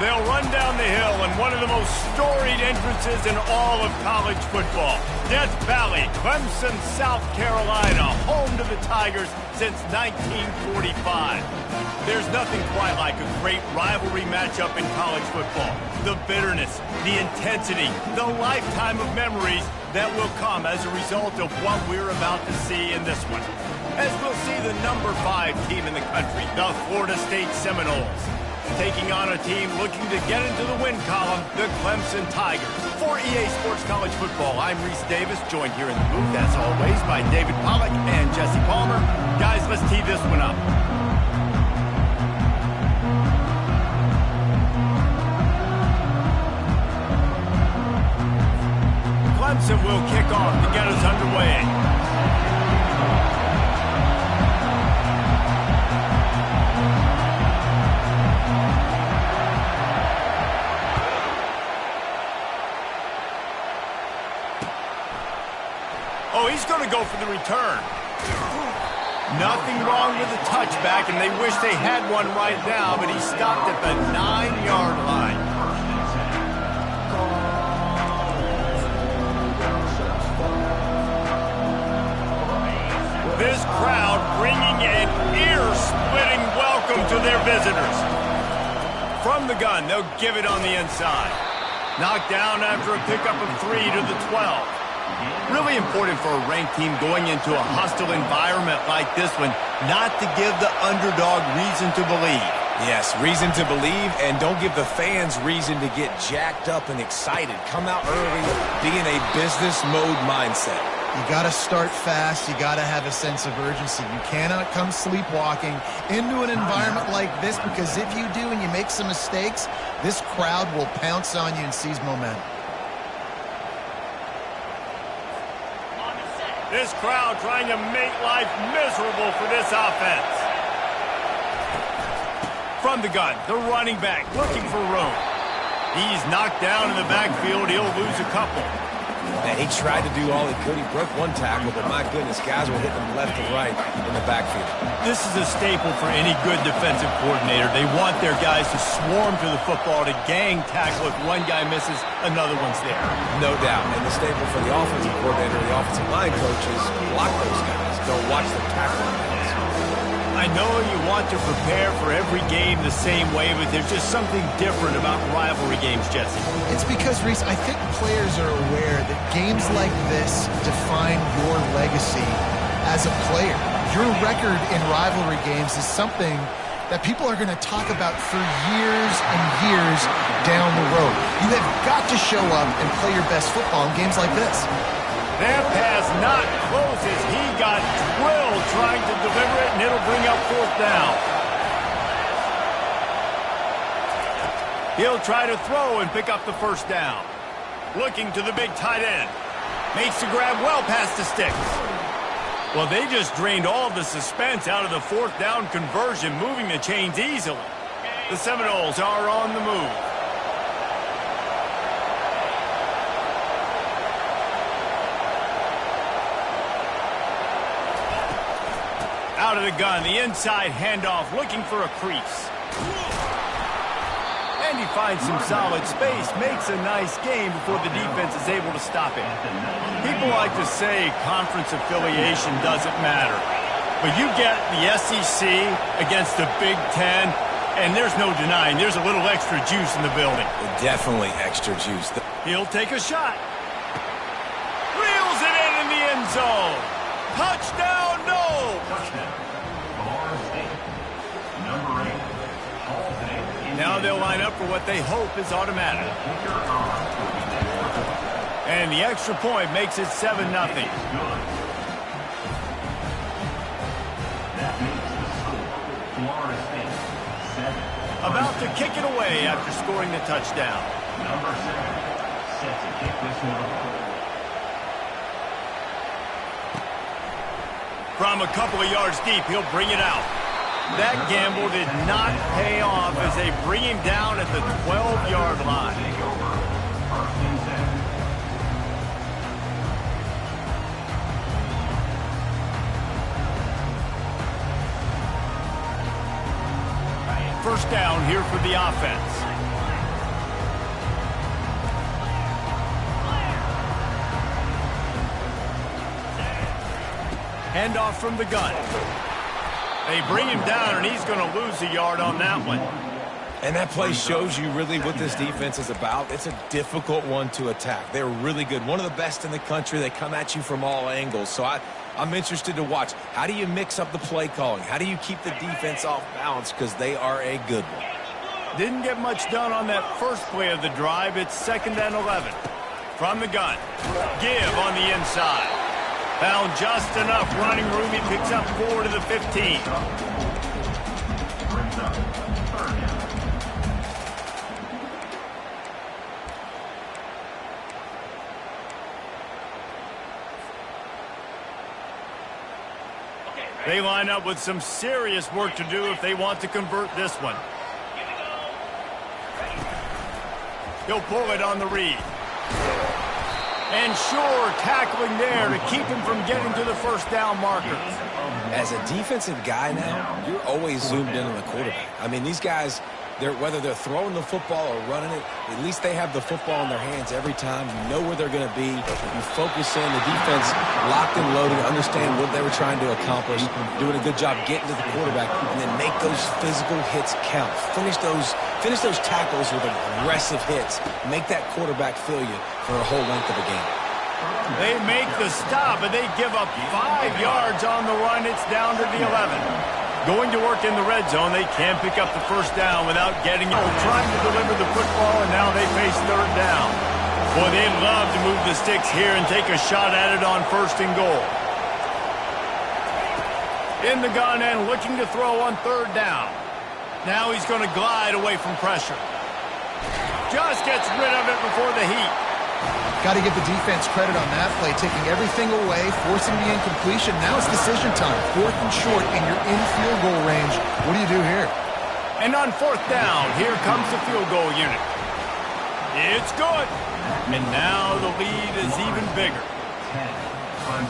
They'll run down the hill in one of the most storied entrances in all of college football. Death Valley, Clemson, South Carolina, home to the Tigers since 1945. There's nothing quite like a great rivalry matchup in college football. The bitterness, the intensity, the lifetime of memories that will come as a result of what we're about to see in this one. As we'll see the number 5 team in the country, the Florida State Seminoles, taking on a team looking to get into the win column, the Clemson Tigers. For EA Sports College Football, I'm Reese Davis, joined here in the booth, as always, by David Pollack and Jesse Palmer. Guys, let's tee this one up. Clemson will kick off to get us underway. Oh, he's going to go for the return. Nothing wrong with the touchback, and they wish they had one right now, but he stopped at the 9-yard line. This crowd bringing an ear-splitting welcome to their visitors. From the gun, they'll give it on the inside. Knocked down after a pickup of 3 to the 12. Really important for a ranked team going into a hostile environment like this one, not to give the underdog reason to believe. Yes, reason to believe, and don't give the fans reason to get jacked up and excited. Come out early, be in a business mode mindset. You got to start fast. You got to have a sense of urgency. You cannot come sleepwalking into an environment like this, because if you do and you make some mistakes, this crowd will pounce on you and seize momentum. This crowd trying to make life miserable for this offense. From the gun, the running back looking for room. He's knocked down in the backfield. He'll lose a couple. And he tried to do all he could. He broke one tackle, but my goodness, guys were hitting him left and right in the backfield. This is a staple for any good defensive coordinator. They want their guys to swarm to the football, to gang tackle. If one guy misses, another one's there. No doubt. And the staple for the offensive coordinator, the offensive line coaches, block those guys. Don't watch them tackle them. I know you want to prepare for every game the same way, but there's just something different about rivalry games, Jesse. It's because, Reese, I think players are aware that games like this define your legacy as a player. Your record in rivalry games is something that people are going to talk about for years and years down the road. You have got to show up and play your best football in games like this. That pass not close as he got drilled trying to deliver it, and it'll bring up 4th down. He'll try to throw and pick up the 1st down. Looking to the big tight end. Makes the grab well past the sticks. Well, they just drained all the suspense out of the 4th down conversion, moving the chains easily. The Seminoles are on the move. Out of the gun, the inside handoff, looking for a crease. And he finds some solid space, makes a nice game before the defense is able to stop him. People like to say conference affiliation doesn't matter. But you get the SEC against the Big Ten, and there's no denying there's a little extra juice in the building. Definitely extra juice. He'll take a shot. Reels it in the end zone. Touchdown, no! Now they'll line up for what they hope is automatic. And the extra point makes it 7-0. About to kick it away after scoring the touchdown. Number 7 set to kick this one. From a couple of yards deep, he'll bring it out. That gamble did not pay off as they bring him down at the 12-yard line. First down here for the offense. Handoff from the gun. They bring him down, and he's going to lose a yard on that one. And that play shows you really what this defense is about. It's a difficult one to attack. They're really good. One of the best in the country. They come at you from all angles. So I'm interested to watch. How do you mix up the play calling? How do you keep the defense off balance? Because they are a good one. Didn't get much done on that first play of the drive. It's 2nd and 11. From the gun. Give on the inside. Found just enough running room. He picks up 4 to the 15. They line up with some serious work to do if they want to convert this one. He'll pull it on the read. And sure, tackling there to keep him from getting to the first down marker. As a defensive guy now, you're always zoomed in on the quarterback. I mean, these guys, whether they're throwing the football or running it, at least they have the football in their hands every time. You know where they're going to be. You focus in. The defense locked and loaded, understand what they were trying to accomplish, doing a good job getting to the quarterback, and then make those physical hits count. Finish those tackles with aggressive hits. Make that quarterback feel you for a whole length of a game. They make the stop, and they give up 5 yards on the run. It's down to the 11. Going to work in the red zone, they can't pick up the first down without getting it. Trying to deliver the football, and now they face 3rd down. Boy, they'd love to move the sticks here and take a shot at it on 1st and goal. In the gun and looking to throw on 3rd down. Now he's going to glide away from pressure. Just gets rid of it before the heat. Got to give the defense credit on that play, taking everything away, forcing the incompletion. Now it's decision time. 4th and short, and you're in field goal range. What do you do here? And on 4th down, here comes the field goal unit. It's good. And now the lead is even bigger. 10-0.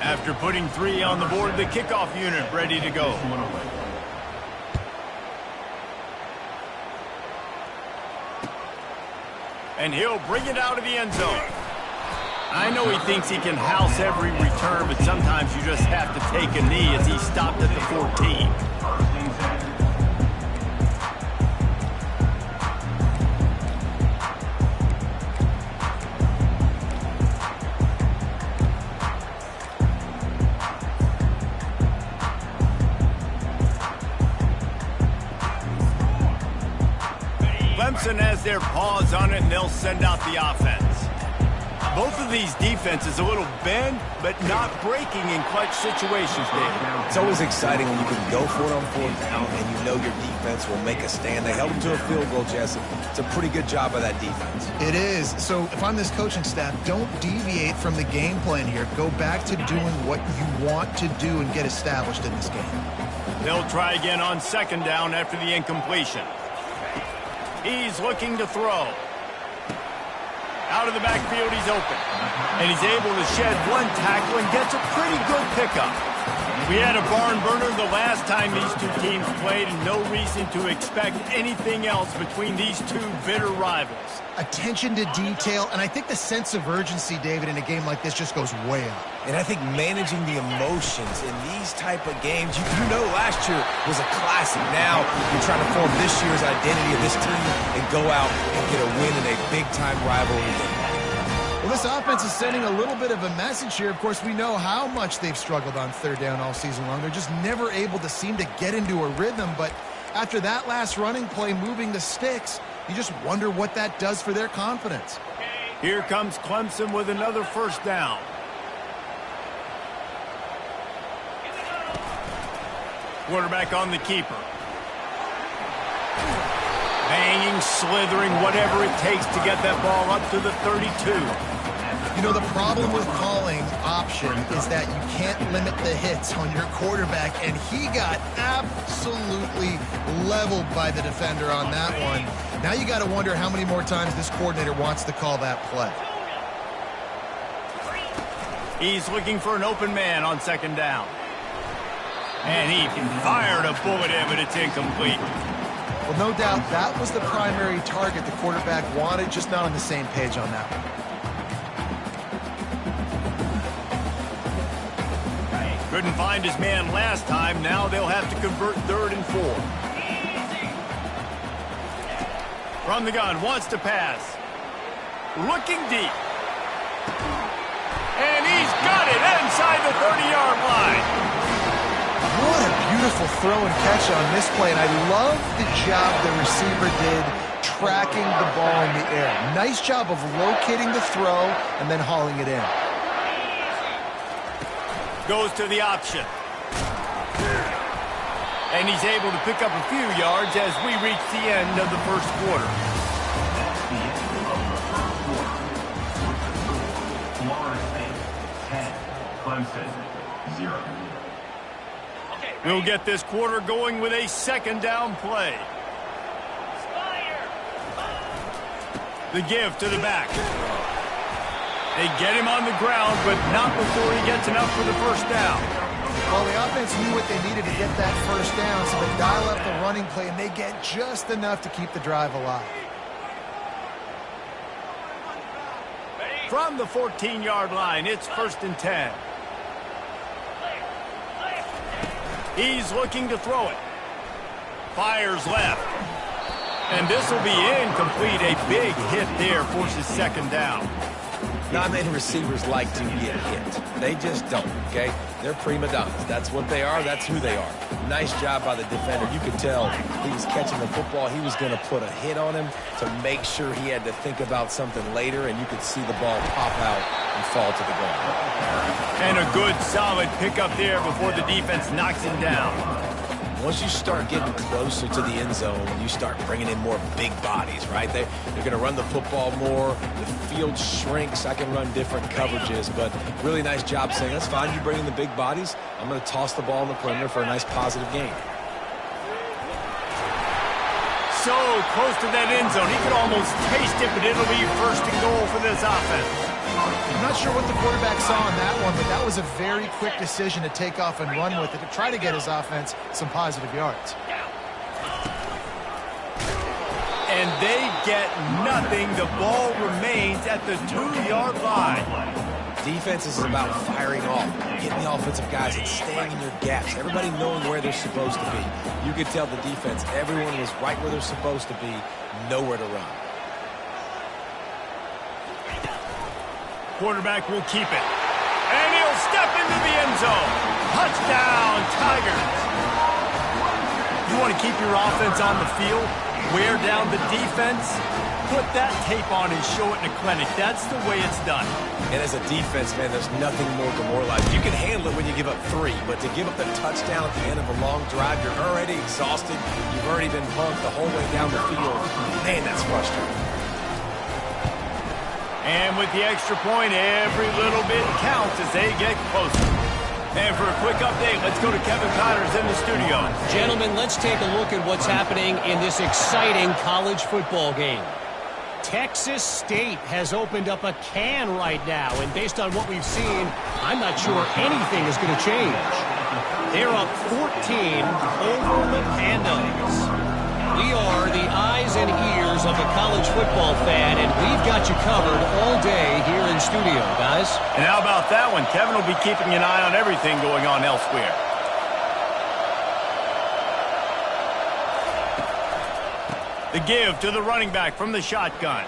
After putting 3 on the board, the kickoff unit ready to go. And he'll bring it out of the end zone. I know he thinks he can house every return, but sometimes you just have to take a knee as he stopped at the 14. Clemson has their paws on it, and they'll send out the offense. Both of these defenses a little bend, but not breaking in clutch situations, David. It's always exciting when you can go for it on 4th down, and you know your defense will make a stand. They held them to a field goal, Jesse. It's a pretty good job by that defense. It is. So if I'm this coaching staff, don't deviate from the game plan here. Go back to doing what you want to do and get established in this game. They'll try again on 2nd down after the incompletion. He's looking to throw. Out of the backfield, he's open. And he's able to shed 1 tackle and gets a pretty good pickup. We had a barn burner the last time these 2 teams played, and no reason to expect anything else between these 2 bitter rivals. Attention to detail, and I think the sense of urgency, David, in a game like this just goes way up. And I think managing the emotions in these type of games, you know last year was a classic. Now you're trying to form this year's identity of this team and go out and get a win in a big-time rivalry game. Well, this offense is sending a little bit of a message here. Of course, we know how much they've struggled on 3rd down all season long. They're just never able to seem to get into a rhythm. But after that last running play, moving the sticks, you just wonder what that does for their confidence. Here comes Clemson with another 1st down. Quarterback on the keeper. Banging, slithering, whatever it takes to get that ball up to the 32. You know, the problem with calling option is that you can't limit the hits on your quarterback, and he got absolutely leveled by the defender on that one. Now you got to wonder how many more times this coordinator wants to call that play. He's looking for an open man on 2nd down. And he fired a bullet in, but it's incomplete. Well, no doubt that was the primary target the quarterback wanted, just not on the same page on that one. Couldn't find his man last time. Now they'll have to convert 3rd and 4. From the gun, wants to pass. Looking deep. And he's got it inside the 30-yard line. What a beautiful throw and catch on this play, and I love the job the receiver did tracking the ball in the air. Nice job of locating the throw and then hauling it in. Goes to the option. And he's able to pick up a few yards as we reach the end of the first quarter. Clemson, 0. We'll get this quarter going with a 2nd down play. The give to the back. They get him on the ground, but not before he gets enough for the first down. Well, the offense knew what they needed to get that first down, so they dial up the running play, and they get just enough to keep the drive alive. From the 14-yard line, it's 1st and 10. He's looking to throw it. Fires left. And this will be incomplete. A big hit there forces 2nd down. Not many receivers like to get hit. They just don't, okay? They're prima donnas. That's what they are. That's who they are. Nice job by the defender. You could tell he was catching the football. He was going to put a hit on him to make sure he had to think about something later, and you could see the ball pop out and fall to the ground. And a good, solid pickup there before the defense knocks him down. Once you start getting closer to the end zone, you start bringing in more big bodies, right? They're going to run the football more. The field shrinks. I can run different coverages, but really nice job saying, that's fine, you bring in the big bodies. I'm going to toss the ball in the perimeter for a nice positive gain. So close to that end zone. He could almost taste it, but it'll be 1st and goal for this offense. I'm not sure what the quarterback saw on that one, but that was a very quick decision to take off and run with it to try to get his offense some positive yards. And they get nothing. The ball remains at the 2-yard line. Defense is about firing off, hitting the offensive guys and staying in your gaps. Everybody knowing where they're supposed to be. You could tell the defense, everyone was right where they're supposed to be, nowhere to run. Quarterback will keep it. And he'll step into the end zone. Touchdown, Tigers. You want to keep your offense on the field? Wear down the defense? Put that tape on and show it in a clinic. That's the way it's done. And as a defense, man, there's nothing more demoralizing. You can handle it when you give up 3, but to give up the touchdown at the end of a long drive, you're already exhausted. You've already been bumped the whole way down the field. Man, that's frustrating. And with the extra point, every little bit counts as they get closer. And for a quick update, let's go to Kevin Connors in the studio. Gentlemen, let's take a look at what's happening in this exciting college football game. Texas State has opened up a can right now, and based on what we've seen, I'm not sure anything is going to change. They're up 14 over the Pandas. We are the eyes and ears of the college football fan, and we've got you covered all day here in studio, guys. And how about that one? Kevin will be keeping an eye on everything going on elsewhere. The give to the running back from the shotgun.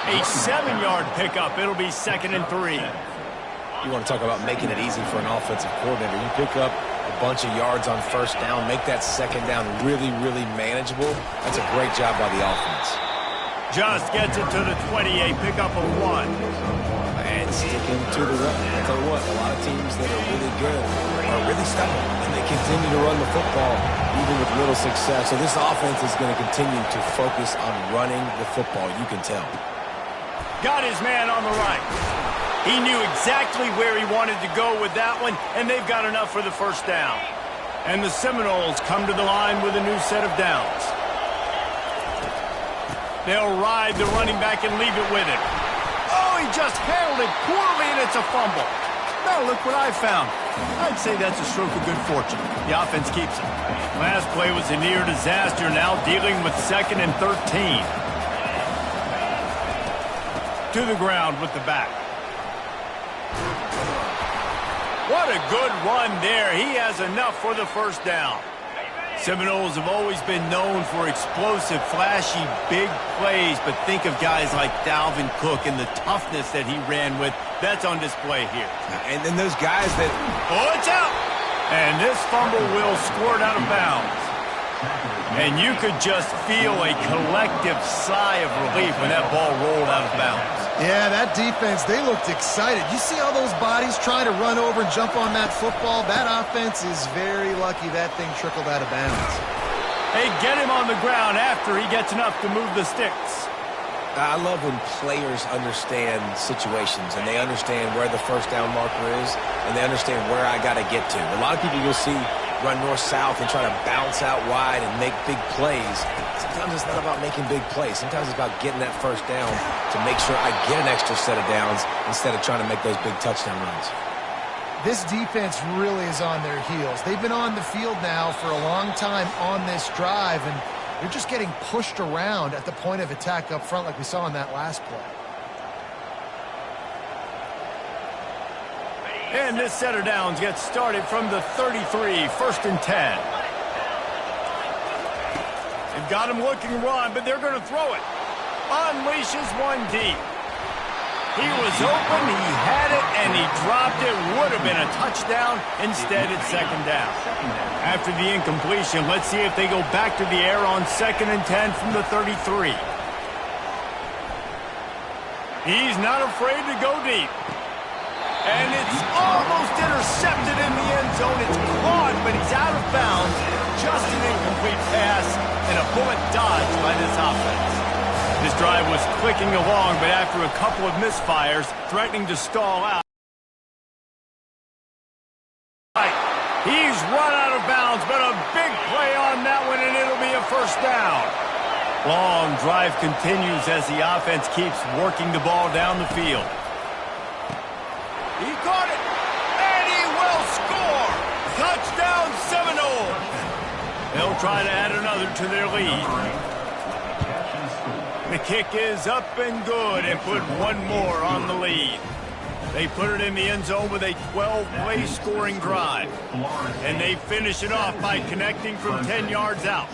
A 7-yard pickup. It'll be 2nd and 3. You want to talk about making it easy for an offensive coordinator. You pick up a bunch of yards on 1st down, make that 2nd down really, really manageable. That's a great job by the offense. Just gets it to the 28, pickup of 1. And sticking to the run. I tell you what, a lot of teams that are really good are really stubborn, and they continue to run the football even with little success. So this offense is going to continue to focus on running the football, you can tell. Got his man on the right. He knew exactly where he wanted to go with that one, and they've got enough for the 1st down. And the Seminoles come to the line with a new set of downs. They'll ride the running back and leave it with him. Oh, he just handled it poorly, and it's a fumble. Now look what I found. I'd say that's a stroke of good fortune. The offense keeps it. Last play was a near disaster, now dealing with 2nd and 13. To the ground with the back. What a good run there. He has enough for the first down. Seminoles have always been known for explosive, flashy, big plays, but think of guys like Dalvin Cook and the toughness that he ran with. That's on display here. And then those guys that... Oh, it's out! And this fumble will squirt out of bounds. And you could just feel a collective sigh of relief when that ball rolled out of bounds. Yeah, that defense, they looked excited. You see all those bodies trying to run over and jump on that football? That offense is very lucky that thing trickled out of bounds. Hey, get him on the ground after he gets enough to move the sticks. I love when players understand situations and they understand where the first down marker is and they understand where I got to get to. A lot of people you'll see run north-south and try to bounce out wide and make big plays. Sometimes it's not about making big plays. Sometimes it's about getting that first down to make sure I get an extra set of downs instead of trying to make those big touchdown runs. This defense really is on their heels. They've been on the field now for a long time on this drive, and they're just getting pushed around at the point of attack up front like we saw in that last play. And this set of downs gets started from the 33, 1st and 10. They've got him looking to run, but they're going to throw it. Unleashes one deep. He was open, he had it, and he dropped it. Would have been a touchdown. Instead, it's 2nd down. After the incompletion, let's see if they go back to the air on 2nd and 10 from the 33. He's not afraid to go deep. And it's almost intercepted in the end zone. It's caught, but he's out of bounds. Just an incomplete pass and a bullet dodged by this offense. This drive was clicking along, but after a couple of misfires, threatening to stall out. He's run out of bounds, but a big play on that one, and it'll be a first down. Long drive continues as the offense keeps working the ball down the field. He caught it, and he will score. Touchdown, Seminoles. They'll try to add another to their lead. The kick is up and good and put one more on the lead. They put it in the end zone with a 12-play scoring drive. And they finish it off by connecting from 10 yards out.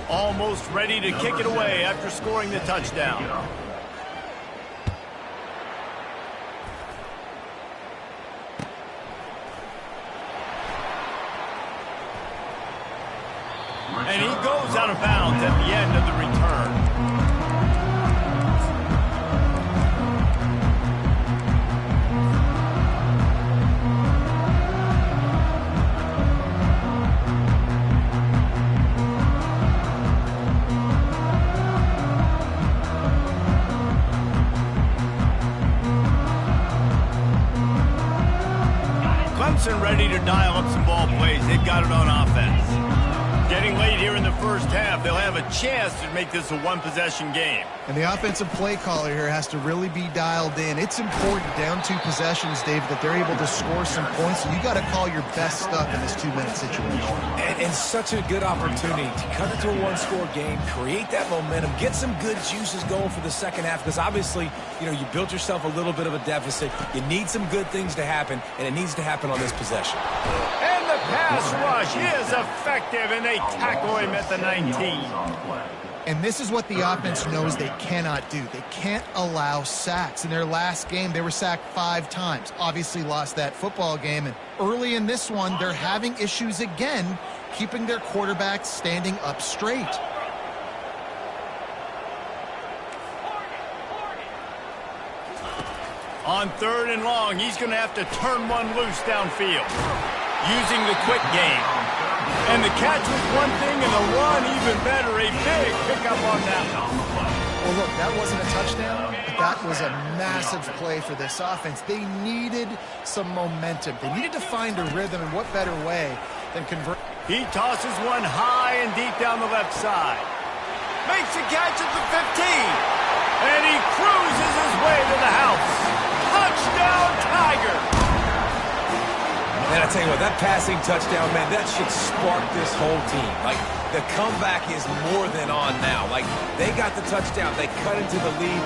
Almost ready to kick it away after scoring the touchdown. And he goes out of bounds at the end of the return. Clemson ready to dial up some ball plays. They've got it on offense. Getting late here in the first half, they'll have a chance to make this a one-possession game. And the offensive play caller here has to really be dialed in. It's important down 2 possessions, Dave, that they're able to score some points. So you got to call your best stuff in this 2-minute situation. And such a good opportunity to cut it to a one-score game, create that momentum, get some good juices going for the second half, because obviously, you know, you built yourself a little bit of a deficit. You need some good things to happen, and it needs to happen on this possession. And the pass rush is effective, and they tackle him at the 19. And this is what the offense knows they cannot do. They can't allow sacks. In their last game, they were sacked 5 times. Obviously lost that football game. And early in this one, they're having issues again, keeping their quarterback standing up straight. On 3rd and long, he's going to have to turn one loose downfield, using the quick game. And the catch was one thing, and the run even better. A big pickup on that one. Well, look, that wasn't a touchdown, but that was a massive play for this offense. They needed some momentum. They needed to find a rhythm, and what better way than convert. He tosses one high and deep down the left side. Makes a catch at the 15. And he cruises his way to the house. Touchdown, Tigers! And a tell you what, that passing touchdown, man, that should spark this whole team. Like, the comeback is more than on now. Like, they got the touchdown. They cut into the lead.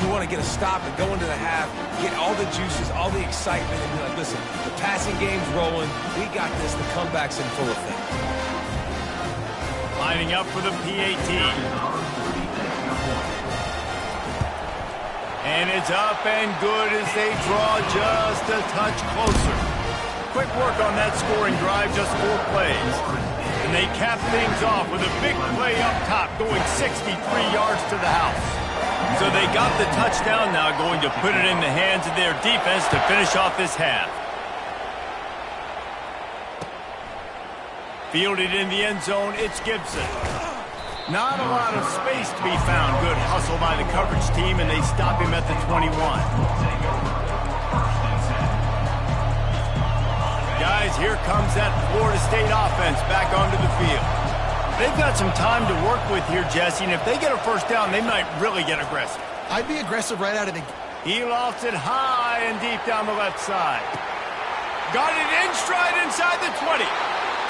You want to get a stop and go into the half, get all the juices, all the excitement, and be like, listen, the passing game's rolling. We got this. The comeback's in full effect. Lining up for the PAT. And it's up and good as they draw just a touch closer. Quick work on that scoring drive, just 4 plays. And they cap things off with a big play up top, going 63 yards to the house. So they got the touchdown, now going to put it in the hands of their defense to finish off this half. Fielded in the end zone, it's Gibson. Not a lot of space to be found. Good hustle by the coverage team, and they stop him at the 21. Guys, here comes that Florida State offense back onto the field. They've got some time to work with here, Jesse, and if they get a first down, they might really get aggressive. I'd be aggressive right out of the... He lofts it high and deep down the left side. Got it in stride inside the 20.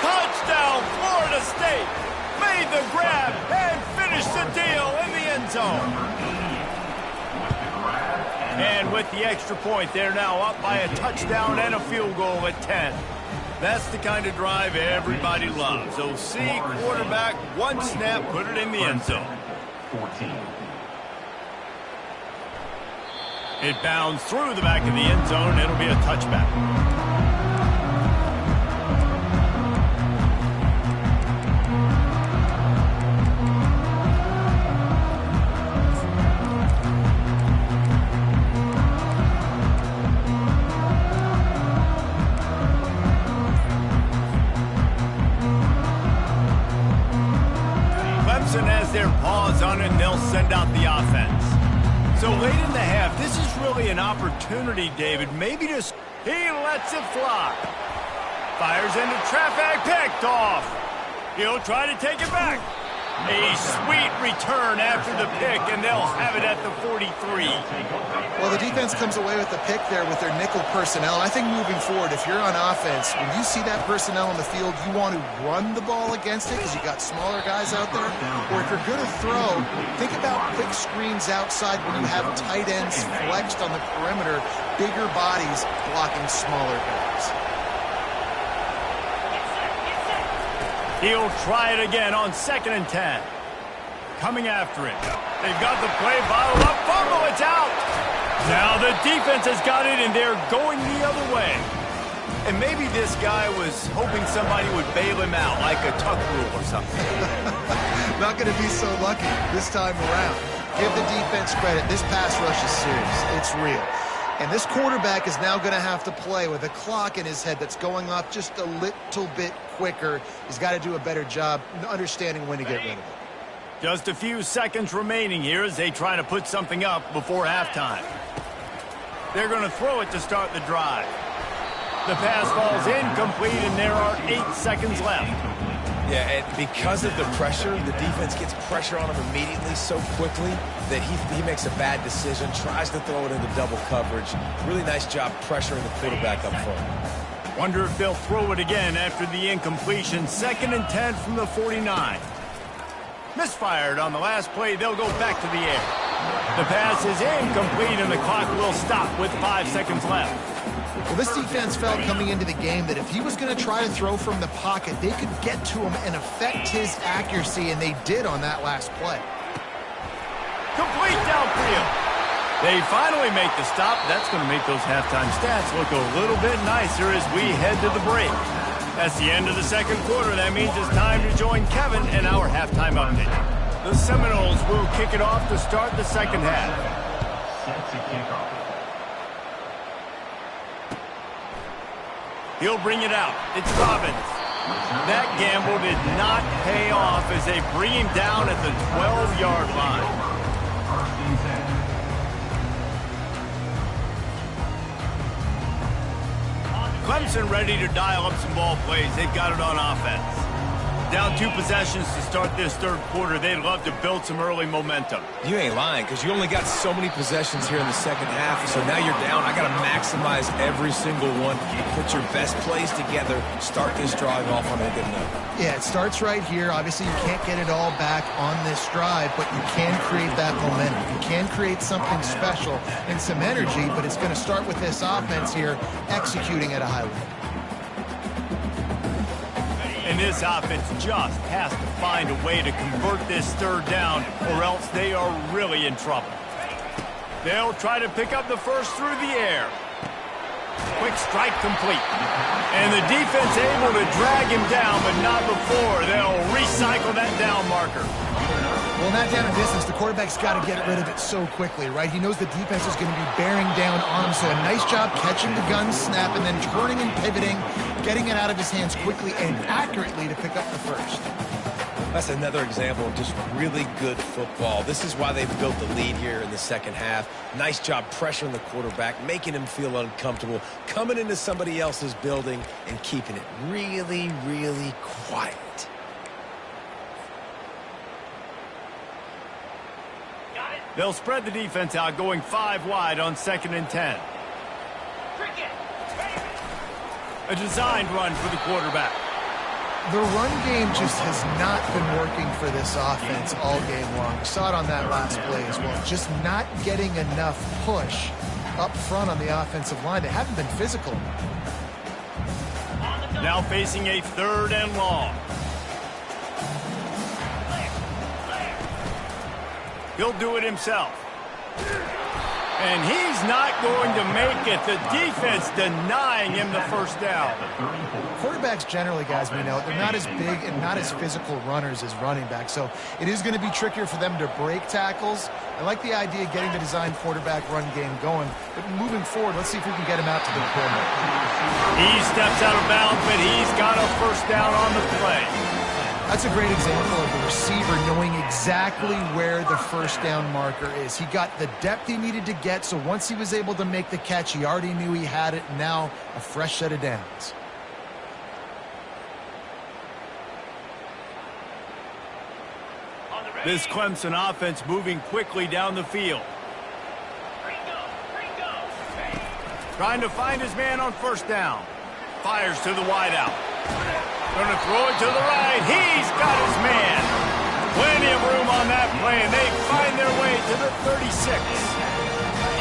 Touchdown, Florida State. Made the grab and finished the deal in the end zone. And with the extra point, they're now up by a touchdown and a field goal at 10. That's the kind of drive everybody loves. OC, quarterback, one snap, put it in the end zone. 14. It bounds through the back of the end zone. It'll be a touchback. Has their paws on it, and they'll send out the offense. So late in the half, this is really an opportunity, David. Maybe just he lets it fly. Fires into traffic, picked off. He'll try to take it back. A sweet return after the pick, and they'll have it at the 43. Well, the defense comes away with the pick there with their nickel personnel. And I think moving forward, if you're on offense, when you see that personnel on the field, you want to run the ball against it because you got smaller guys out there. Or if you're going to throw, think about quick screens outside when you have tight ends flexed on the perimeter, bigger bodies blocking smaller guys. He'll try it again on 2nd and 10. Coming after it. They've got the play, bottle up, fumble, it's out. Now the defense has got it, and they're going the other way. And maybe this guy was hoping somebody would bail him out, like a tuck rule or something. Not going to be so lucky this time around. Give the defense credit. This pass rush is serious. It's real. And this quarterback is now going to have to play with a clock in his head that's going off just a little bit quicker. He's got to do a better job understanding when to get rid of it. Just a few seconds remaining here as they try to put something up before halftime. They're going to throw it to start the drive. The pass falls incomplete, and there are 8 seconds left. Yeah, and because of the pressure, the defense gets pressure on him immediately so quickly that he makes a bad decision, tries to throw it into double coverage. Really nice job pressuring the quarterback up front. Wonder if they'll throw it again after the incompletion. 2nd and 10 from the 49. Misfired on the last play. They'll go back to the air. The pass is incomplete, and the clock will stop with 5 seconds left. Well, this defense felt coming into the game that if he was going to try to throw from the pocket, they could get to him and affect his accuracy, and they did on that last play. Complete downfield. They finally make the stop. That's going to make those halftime stats look a little bit nicer as we head to the break. That's the end of the second quarter. That means it's time to join Kevin in our halftime update. The Seminoles will kick it off to start the second half. Set to kick off. He'll bring it out. It's Robbins. That gamble did not pay off as they bring him down at the 12-yard line. Clemson ready to dial up some ball plays. They've got it on offense. Down 2 possessions to start this third quarter. They'd love to build some early momentum. You ain't lying, because you only got so many possessions here in the second half, so now you're down. I got to maximize every single one. Put your best plays together. Start this drive off on a good note. Yeah, it starts right here. Obviously, you can't get it all back on this drive, but you can create that momentum. You can create something special and some energy, but it's going to start with this offense here executing at a high level. And this offense just has to find a way to convert this third down, or else they are really in trouble. They'll try to pick up the first through the air. Quick strike complete. And the defense able to drag him down, but not before. They'll recycle that down marker. Well, in that down and distance, the quarterback's got to get rid of it so quickly, right? He knows the defense is going to be bearing down on him, so a nice job catching the gun snap and then turning and pivoting, getting it out of his hands quickly and accurately to pick up the first. That's another example of just really good football. This is why they've built the lead here in the second half. Nice job pressuring the quarterback, making him feel uncomfortable, coming into somebody else's building and keeping it really, really quiet. They'll spread the defense out, going 5 wide on 2nd and 10. A designed run for the quarterback. The run game just has not been working for this offense all game long. We saw it on that last play as well. Just not getting enough push up front on the offensive line. They haven't been physical enough. Now facing a 3rd and long. He'll do it himself. And he's not going to make it. The defense denying him the first down. Quarterbacks generally, guys, we know, they're not as big and not as physical runners as running backs, so it is going to be trickier for them to break tackles. I like the idea of getting the designed quarterback run game going, but moving forward, let's see if we can get him out to the corner. He steps out of bounds, but he's got a first down on the play. That's a great example of the receiver knowing exactly where the first down marker is. He got the depth he needed to get, so once he was able to make the catch, he already knew he had it, and now a fresh set of downs. This Clemson offense moving quickly down the field. Trying to find his man on first down. Fires to the wideout. Going to throw it to the right. He's got his man. Plenty of room on that play, and they find their way to the 36.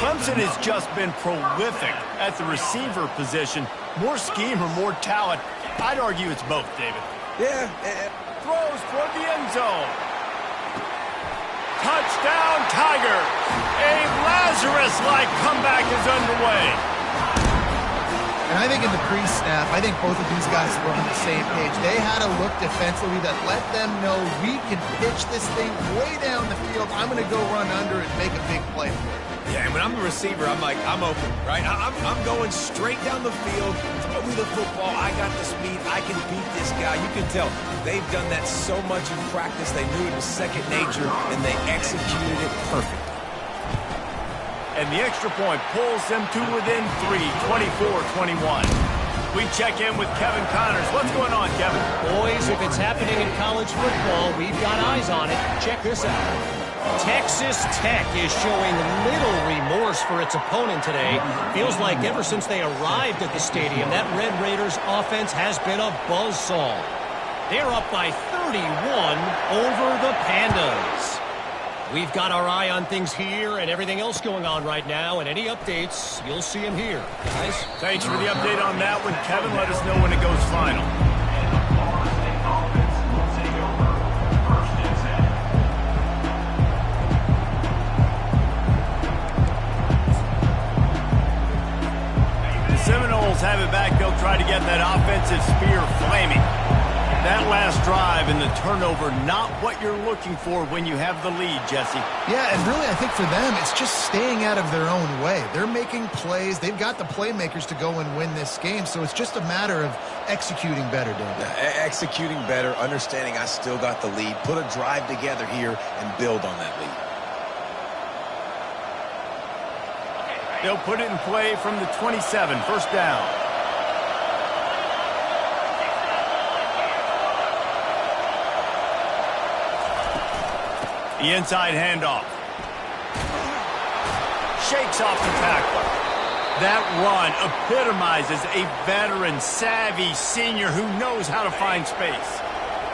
Clemson has just been prolific at the receiver position. More scheme or more talent? I'd argue it's both, David. Yeah. Throws toward the end zone. Touchdown, Tigers. A Lazarus-like comeback is underway. And I think in the pre-snap, I think both of these guys were on the same page. They had a look defensively that let them know we can pitch this thing way down the field. I'm going to go run under and make a big play for it. Yeah, and when I'm the receiver, I'm like, I'm open, right? I'm going straight down the field. Throw me the football. I got the speed. I can beat this guy. You can tell they've done that so much in practice. They knew it was second nature, and they executed it perfectly. And the extra point pulls them to within 3, 24-21. We check in with Kevin Connors. What's going on, Kevin? Boys, if it's happening in college football, we've got eyes on it. Check this out. Texas Tech is showing little remorse for its opponent today. Feels like ever since they arrived at the stadium, that Red Raiders offense has been a buzzsaw. They're up by 31 over the Pandas. We've got our eye on things here and everything else going on right now, and any updates, you'll see them here. Guys? Thanks for the update on that one, Kevin. Let us know when it goes final. The Seminoles have it back. They'll try to get that offensive spear flaming. That last drive and the turnover, not what you're looking for when you have the lead, Jesse. Yeah, and really I think for them, it's just staying out of their own way. They're making plays. They've got the playmakers to go and win this game, so it's just a matter of executing better, David. Executing better, understanding I still got the lead, put a drive together here and build on that lead. They'll put it in play from the 27, first down. The inside handoff. Shakes off the tackle. That run epitomizes a veteran, savvy senior who knows how to find space.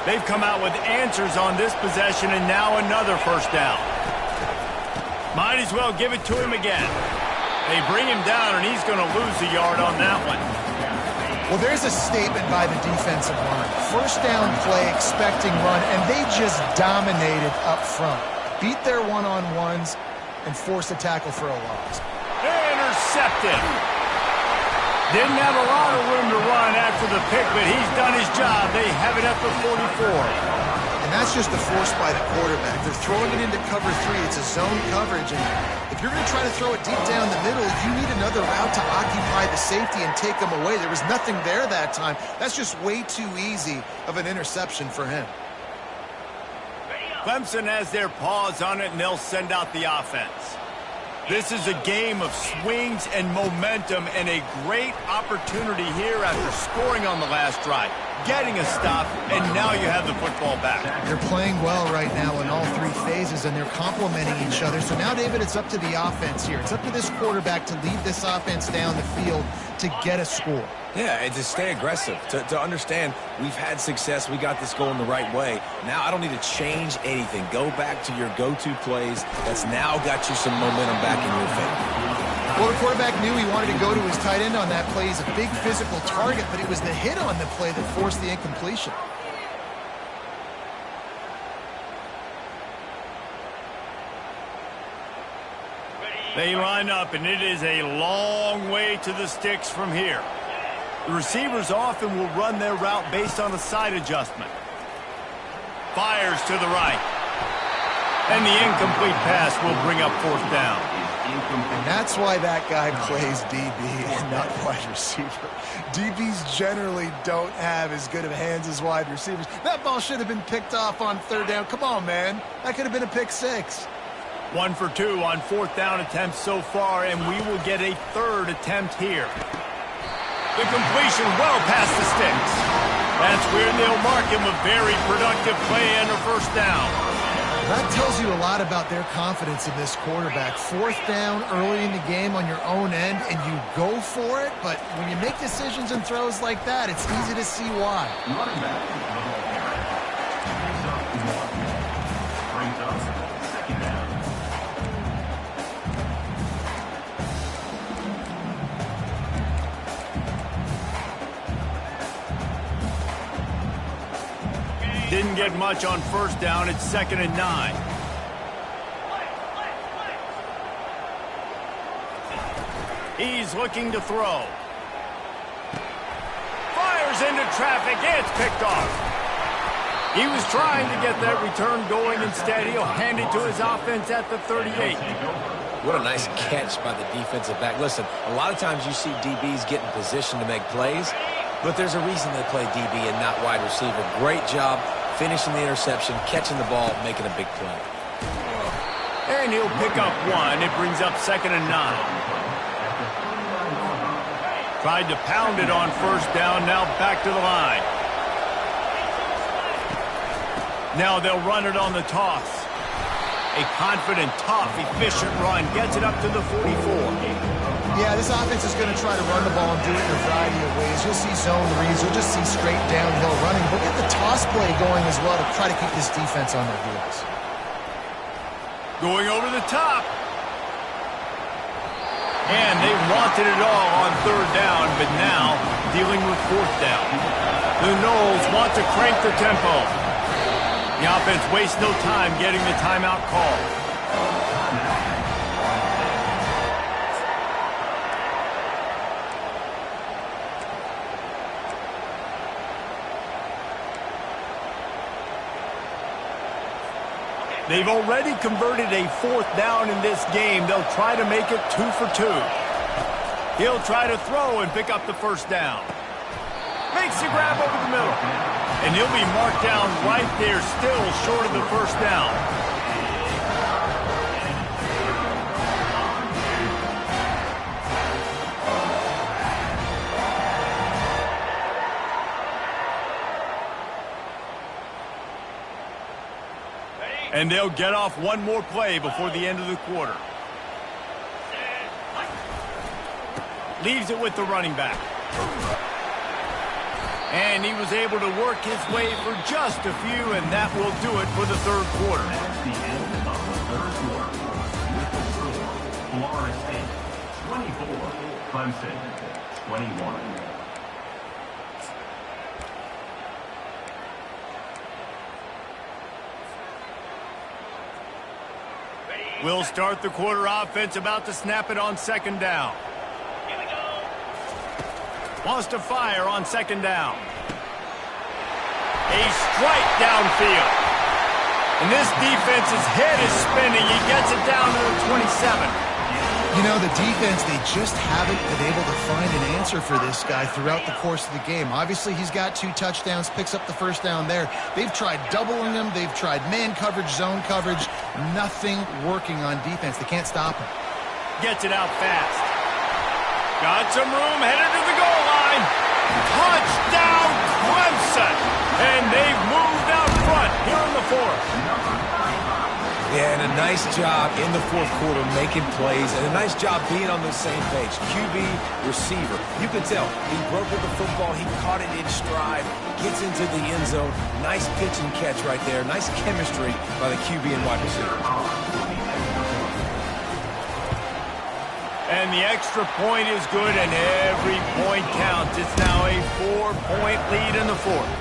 They've come out with answers on this possession, and now another first down. Might as well give it to him again. They bring him down, and he's going to lose a yard on that one. Well, there's a statement by the defensive line. First down play, expecting run, and they just dominated up front. Beat their one-on-ones and forced a tackle for a loss. Intercepted. Didn't have a lot of room to run after the pick, but he's done his job. They have it at the 44. And that's just the force by the quarterback. They're throwing it into cover 3. It's a zone coverage, and if you're going to try to throw it deep down the middle, you need another route to occupy the safety and take them away. There was nothing there that time. That's just way too easy of an interception for him. Clemson has their paws on it, and they'll send out the offense. This is a game of swings and momentum, and a great opportunity here after scoring on the last drive, getting a stop, and now you have the football back. They're playing well right now in all 3 phases, and they're complementing each other. So now, David, it's up to the offense here. It's up to this quarterback to lead this offense down the field to get a score. Yeah, and to stay aggressive, to understand we've had success, we got this going the right way. Now I don't need to change anything. Go back to your go-to plays. That's now got you some momentum back in your favor. Well, the quarterback knew he wanted to go to his tight end on that play. He's a big physical target, but it was the hit on the play that forced the incompletion. They line up, and it is a long way to the sticks from here. The receivers often will run their route based on a side adjustment. Fires to the right. And the incomplete pass will bring up fourth down. And that's why that guy plays DB and not wide receiver. DBs generally don't have as good of hands as wide receivers. That ball should have been picked off on third down. Come on, man. That could have been a pick 6. 1 for 2 on fourth down attempts so far, and we will get a third attempt here. The completion well past the sticks. That's where they'll mark him a very productive play and a first down. That tells you a lot about their confidence in this quarterback. Fourth down early in the game on your own end, and you go for it, but when you make decisions and throws like that, it's easy to see why. Didn't get much on first down. It's 2nd and 9. He's looking to throw. Fires into traffic. It's picked off. He was trying to get that return going. Instead, he'll hand it to his offense at the 38. What a nice catch by the defensive back. Listen, a lot of times you see DBs get in position to make plays, but there's a reason they play DB and not wide receiver. Great job finishing the interception, catching the ball, making a big play. And he'll pick up 1. It brings up 2nd and 9. Tried to pound it on first down, now back to the line. Now they'll run it on the toss. A confident, tough, efficient run gets it up to the 44. Yeah, this offense is going to try to run the ball and do it in a variety of ways. You'll see zone reads. You'll just see straight downhill running. But get the toss play going as well to try to keep this defense on their heels. Going over the top. And they wanted it all on third down, but now dealing with fourth down. The Noles want to crank the tempo. The offense wastes no time getting the timeout call. They've already converted a fourth down in this game. They'll try to make it 2 for 2. He'll try to throw and pick up the first down. Makes the grab over the middle. And he'll be marked down right there, still short of the first down. And they'll get off one more play before the end of the quarter. Leaves it with the running back. And he was able to work his way for just a few, and that will do it for the third quarter. That's the end of the third quarter. With the score, Florida State 24, Clemson 21. We'll start the quarter offense, about to snap it on second down. Wants to fire on second down. A strike downfield. And this defense's head is spinning. He gets it down to the 27. You know, the defense, they just haven't been able to find an answer for this guy throughout the course of the game. Obviously, he's got 2 touchdowns, picks up the first down there. They've tried doubling him. They've tried man coverage, zone coverage. Nothing working on defense. They can't stop him. Gets it out fast. Got some room, headed to the goal line. Touchdown, Clemson. And they've moved out front here in the fourth. Yeah, and a nice job in the fourth quarter making plays, and a nice job being on the same page. QB, receiver. You can tell he broke with the football. He caught it in stride, gets into the end zone. Nice pitch and catch right there. Nice chemistry by the QB and wide receiver. And the extra point is good, and every point counts. It's now a 4-point lead in the fourth.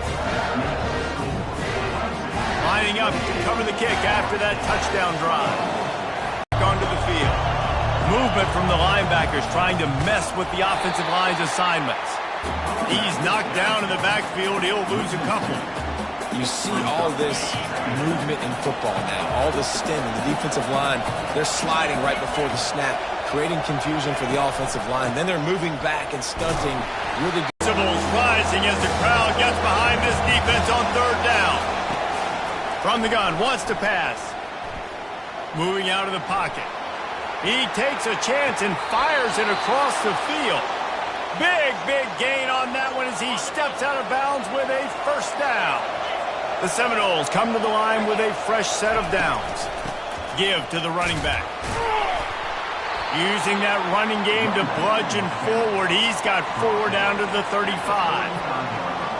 Lining up to cover the kick after that touchdown drive. Onto the field. Movement from the linebackers trying to mess with the offensive line's assignments. He's knocked down in the backfield. He'll lose a couple. You see all this movement in football now. All the stemming. The defensive line, they're sliding right before the snap, creating confusion for the offensive line. Then they're moving back and stunting. Really good. Decibels rising as the crowd gets behind this defense on third down. From the gun, wants to pass. Moving out of the pocket. He takes a chance and fires it across the field. Big gain on that one as he steps out of bounds with a first down. The Seminoles come to the line with a fresh set of downs. Give to the running back. Using that running game to bludgeon forward. He's got 4 down to the 35.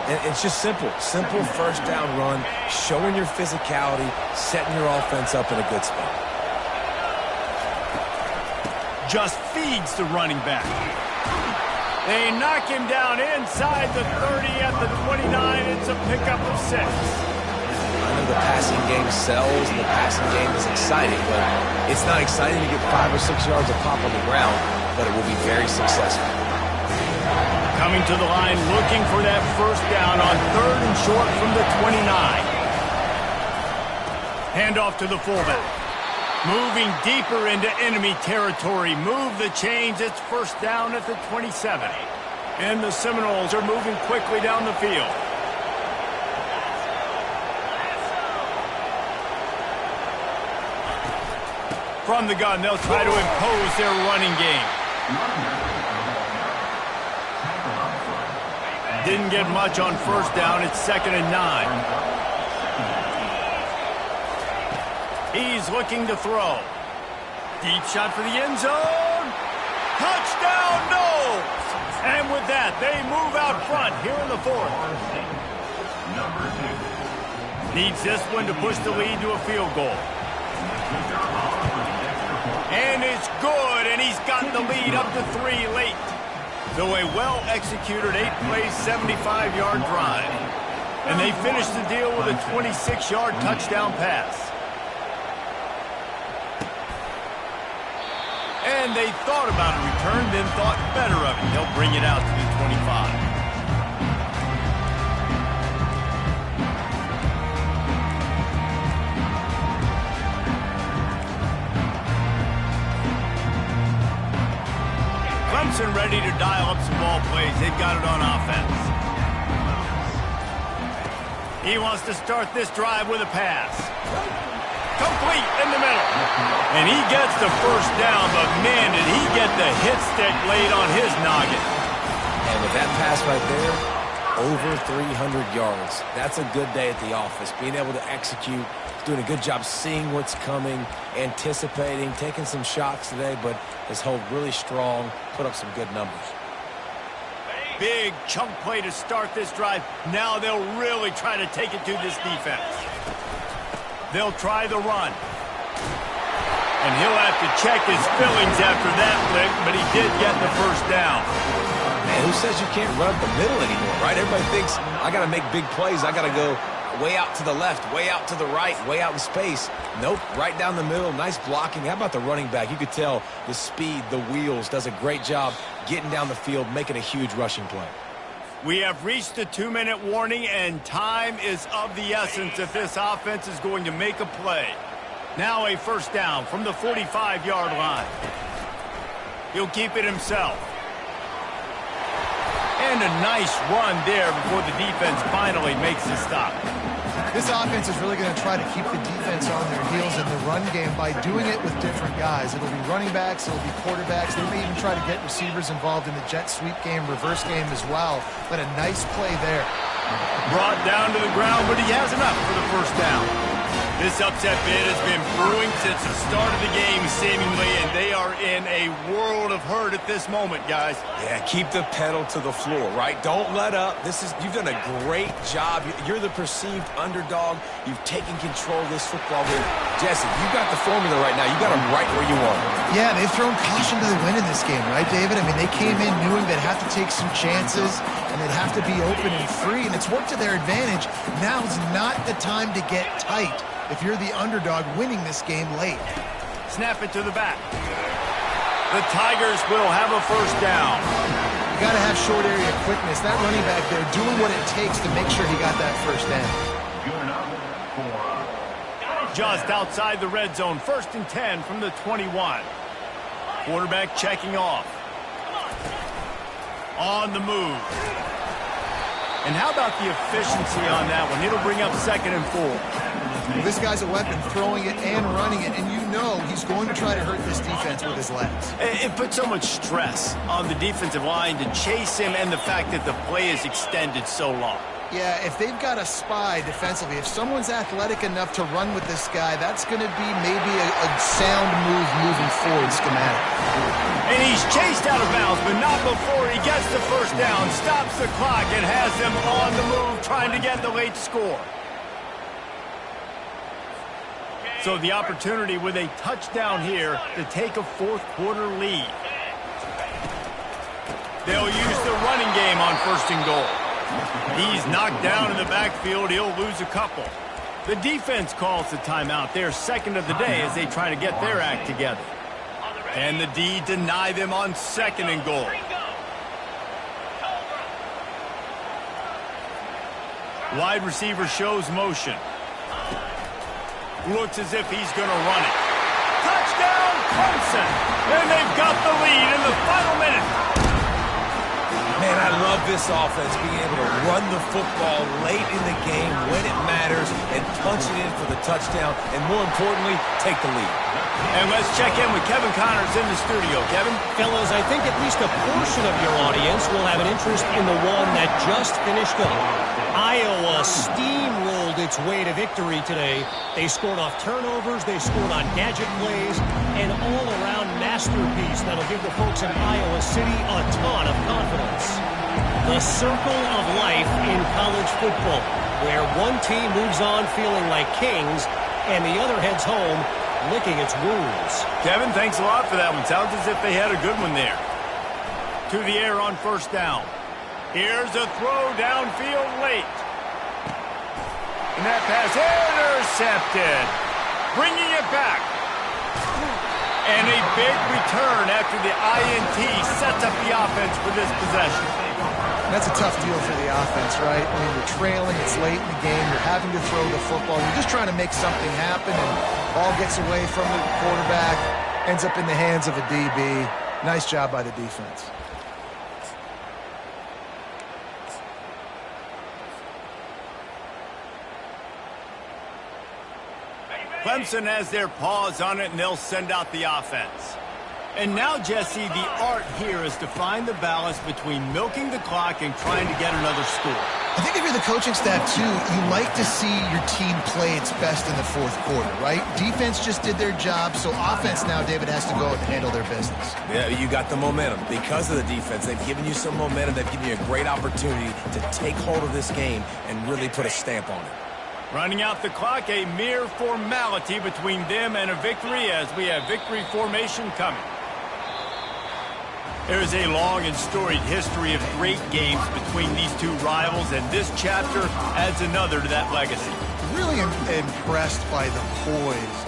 And it's just simple first down run, showing your physicality, setting your offense up in a good spot. Just feeds the running back. They knock him down inside the 30 at the 29. It's a pickup of 6. I know the passing game sells and the passing game is exciting, but it's not exciting to get 5 or 6 yards of pop on the ground, but it will be very successful. Coming to the line, looking for that first down on 3rd and short from the 29. Handoff to the fullback. Moving deeper into enemy territory. Move the chains. It's first down at the 27. And the Seminoles are moving quickly down the field. From the gun, they'll try to impose their running game. Didn't get much on first down. It's 2nd and 9. He's looking to throw. Deep shot for the end zone. Touchdown, no! And with that, they move out front here in the fourth. Needs this one to push the lead to a field goal. And it's good, and he's got the lead up to 3 late. So a well-executed 8-play, 75-yard drive. And they finish the deal with a 26-yard touchdown pass. And they thought about a return, then thought better of it. They'll bring it out to the 25. Clemson ready to dial up some ball plays. They've got it on offense. He wants to start this drive with a pass. Complete in the middle. And he gets the first down, but man, did he get the hit stick laid on his noggin. And with that pass right there, over 300 yards. That's a good day at the office. Being able to execute, doing a good job seeing what's coming, anticipating, taking some shots today, but has held really strong, put up some good numbers. Big chunk play to start this drive. Now they'll really try to take it to this defense. They'll try the run. And he'll have to check his fillings after that lick, but he did get the first down. Man, who says you can't run up the middle anymore, right? Everybody thinks, I got to make big plays. I got to go way out to the left, way out to the right, way out in space. Nope, right down the middle. Nice blocking. How about the running back? You could tell the speed, the wheels, does a great job getting down the field, making a huge rushing play. We have reached the 2-minute warning, and time is of the essence if this offense is going to make a play. Now a first down from the 45-yard line. He'll keep it himself. And a nice run there before the defense finally makes the stop. This offense is really going to try to keep the defense on their heels in the run game by doing it with different guys. It'll be running backs, it'll be quarterbacks. They may even try to get receivers involved in the jet sweep game, reverse game as well. But a nice play there. Brought down to the ground, but he has enough for the first down. This upset bid has been brewing since the start of the game, seemingly, and they are in a world of hurt at this moment, guys. Yeah, keep the pedal to the floor, right? Don't let up. You've done a great job. You're the perceived underdog. You've taken control of this football game. Jesse, you got the formula right now. You got them right where you want them. Yeah, they've thrown caution to the wind in this game, right, David? I mean, they came in knowing they'd have to take some chances, and they'd have to be open and free, and it's worked to their advantage. Now's not the time to get tight if you're the underdog winning this game late. Snap it to the back. The Tigers will have a first down. You got to have short area quickness. That running back there doing what it takes to make sure he got that first down. Just outside the red zone, 1st and 10 from the 21. Quarterback checking off. On the move. And how about the efficiency on that one? It'll bring up 2nd and 4. This guy's a weapon, throwing it and running it, and you know he's going to try to hurt this defense with his legs. It puts so much stress on the defensive line to chase him, and the fact that the play is extended so long. Yeah, if they've got a spy defensively, if someone's athletic enough to run with this guy, that's going to be maybe a sound move moving forward schematic. And he's chased out of bounds, but not before he gets the first down, stops the clock, and has them on the move trying to get the late score. So the opportunity with a touchdown here to take a 4th quarter lead. They'll use the running game on 1st and goal. He's knocked down in the backfield. He'll lose a couple. The defense calls the timeout. They're 2nd of the day as they try to get their act together. And the D deny them on 2nd and goal. Wide receiver shows motion. Looks as if he's going to run it. Touchdown, Clemson! And they've got the lead in the final minute. Man, I love this offense, being able to run the football late in the game when it matters and punch it in for the touchdown, and more importantly, take the lead. And let's check in with Kevin Connors in the studio. Kevin? Fellas, I think at least a portion of your audience will have an interest in the one that just finished up. Iowa steamrolled its way to victory today. They scored off turnovers, they scored on gadget plays, an all-around masterpiece that'll give the folks in Iowa City a ton of confidence. The circle of life in college football, where one team moves on feeling like kings and the other heads home licking its wounds. Kevin, thanks a lot for that one. Sounds as if they had a good one there. To the air on 1st down. Here's a throw downfield late. And that pass intercepted. Bringing it back. And a big return after the INT sets up the offense for this possession. That's a tough deal for the offense, right? I mean, you're trailing, it's late in the game, you're having to throw the football, you're just trying to make something happen, and ball gets away from the quarterback, ends up in the hands of a DB. Nice job by the defense. Clemson has their paws on it, and they'll send out the offense. And now, Jesse, the art here is to find the balance between milking the clock and trying to get another score. I think if you're the coaching staff, too, you like to see your team play its best in the fourth quarter, right? Defense just did their job, so offense now, David, has to go and handle their business. Yeah, you got the momentum. Because of the defense, they've given you some momentum. They've given you a great opportunity to take hold of this game and really put a stamp on it. Running out the clock, a mere formality between them and a victory as we have victory formation coming. There is a long and storied history of great games between these two rivals, and this chapter adds another to that legacy. Really impressed by the poise